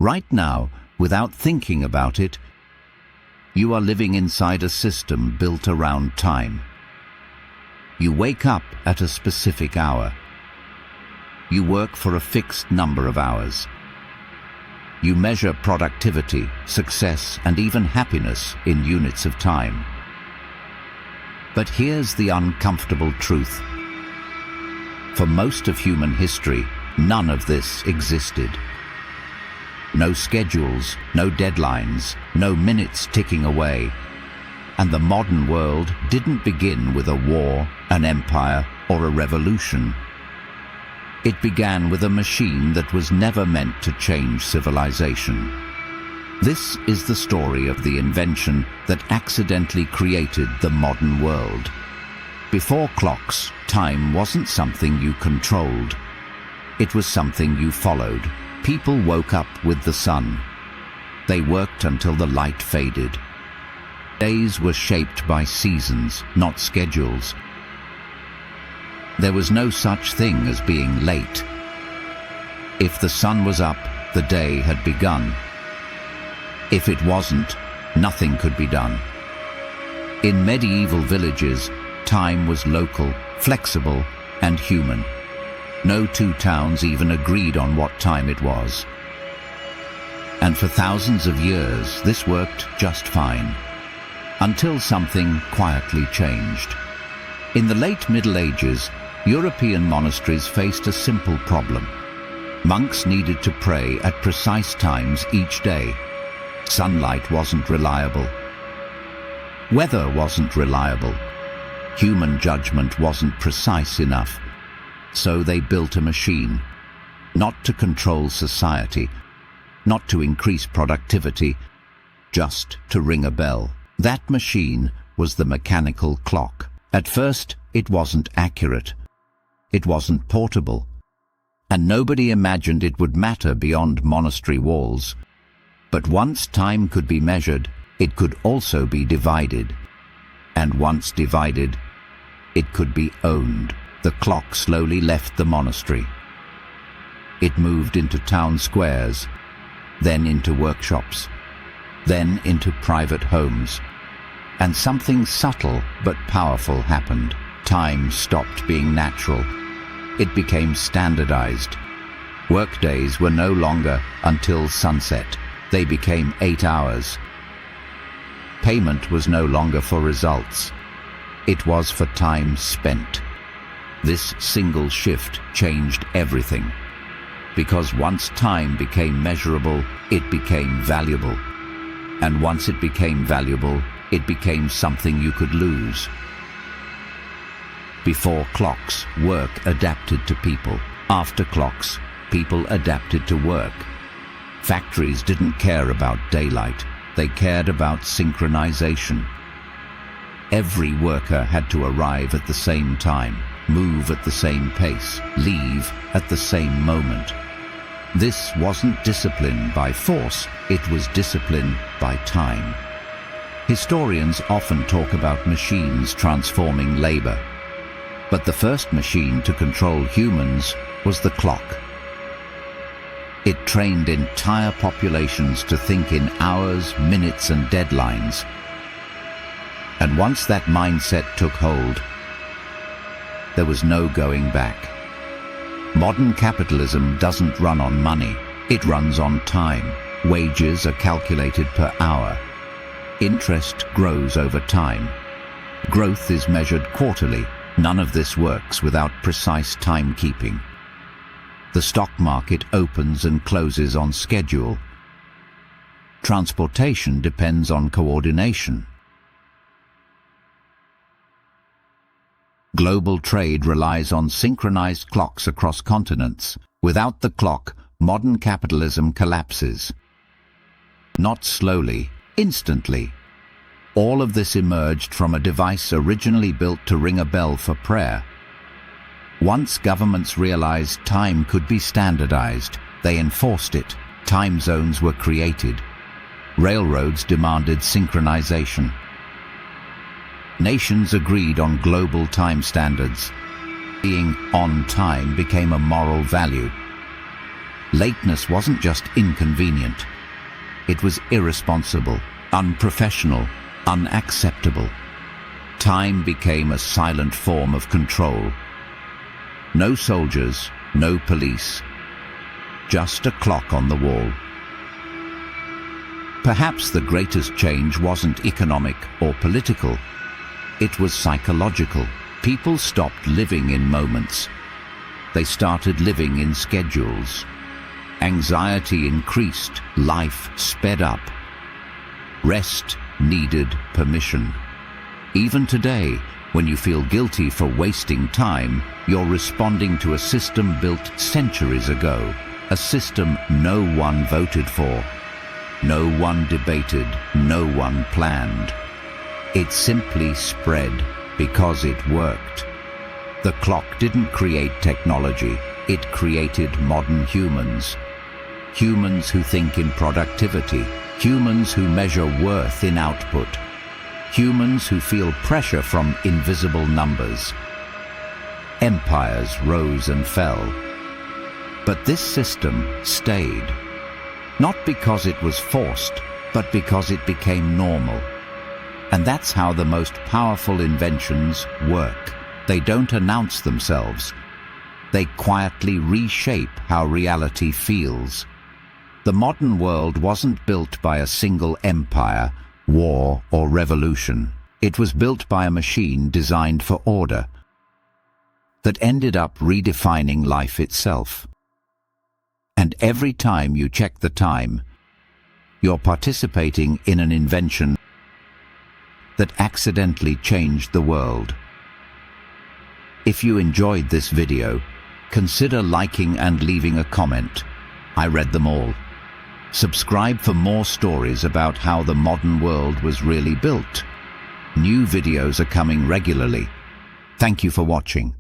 Right now, without thinking about it, you are living inside a system built around time. You wake up at a specific hour. You work for a fixed number of hours. You measure productivity, success, and even happiness in units of time. But here's the uncomfortable truth. For most of human history, none of this existed. No schedules, no deadlines, no minutes ticking away. And the modern world didn't begin with a war, an empire, or a revolution. It began with a machine that was never meant to change civilization. This is the story of the invention that accidentally created the modern world. Before clocks, time wasn't something you controlled. It was something you followed. People woke up with the sun. They worked until the light faded. Days were shaped by seasons, not schedules. There was no such thing as being late. If the sun was up, the day had begun. If it wasn't, nothing could be done. In medieval villages, time was local, flexible, and human. No two towns even agreed on what time it was. And for thousands of years, this worked just fine, until something quietly changed. In the late Middle Ages, European monasteries faced a simple problem. Monks needed to pray at precise times each day. Sunlight wasn't reliable. Weather wasn't reliable. Human judgment wasn't precise enough. So they built a machine, not to control society, not to increase productivity, just to ring a bell. That machine was the mechanical clock. At first, it wasn't accurate. It wasn't portable. And nobody imagined it would matter beyond monastery walls. But once time could be measured, it could also be divided. And once divided, it could be owned. The clock slowly left the monastery. It moved into town squares, then into workshops, then into private homes. And something subtle but powerful happened. Time stopped being natural. It became standardized. Workdays were no longer until sunset. They became 8 hours. Payment was no longer for results. It was for time spent. This single shift changed everything. Because once time became measurable, it became valuable. And once it became valuable, it became something you could lose. Before clocks, work adapted to people. After clocks, people adapted to work. Factories didn't care about daylight. They cared about synchronization. Every worker had to arrive at the same time, move at the same pace, leave at the same moment. This wasn't discipline by force, it was discipline by time. Historians often talk about machines transforming labor. But the first machine to control humans was the clock. It trained entire populations to think in hours, minutes, and deadlines. And once that mindset took hold, there was no going back. Modern capitalism doesn't run on money, it runs on time. Wages are calculated per hour. Interest grows over time. Growth is measured quarterly. None of this works without precise timekeeping. The stock market opens and closes on schedule. Transportation depends on coordination. Global trade relies on synchronized clocks across continents. Without the clock, modern capitalism collapses. Not slowly, instantly. All of this emerged from a device originally built to ring a bell for prayer. Once governments realized time could be standardized, they enforced it. Time zones were created. Railroads demanded synchronization. Nations agreed on global time standards. Being on time became a moral value. Lateness wasn't just inconvenient. It was irresponsible, unprofessional, unacceptable. Time became a silent form of control. No soldiers, no police, just a clock on the wall. Perhaps the greatest change wasn't economic or political. It was psychological. People stopped living in moments. They started living in schedules. Anxiety increased, life sped up. Rest needed permission. Even today, when you feel guilty for wasting time, you're responding to a system built centuries ago, a system no one voted for, no one debated, no one planned. It simply spread because it worked. The clock didn't create technology, it created modern humans. Humans who think in productivity, humans who measure worth in output, humans who feel pressure from invisible numbers. Empires rose and fell, but this system stayed. Not because it was forced, but because it became normal. And that's how the most powerful inventions work. They don't announce themselves. They quietly reshape how reality feels. The modern world wasn't built by a single empire, war, or revolution. It was built by a machine designed for order that ended up redefining life itself. And every time you check the time, you're participating in an invention that accidentally changed the world. If you enjoyed this video, consider liking and leaving a comment. I read them all. Subscribe for more stories about how the modern world was really built. New videos are coming regularly. Thank you for watching.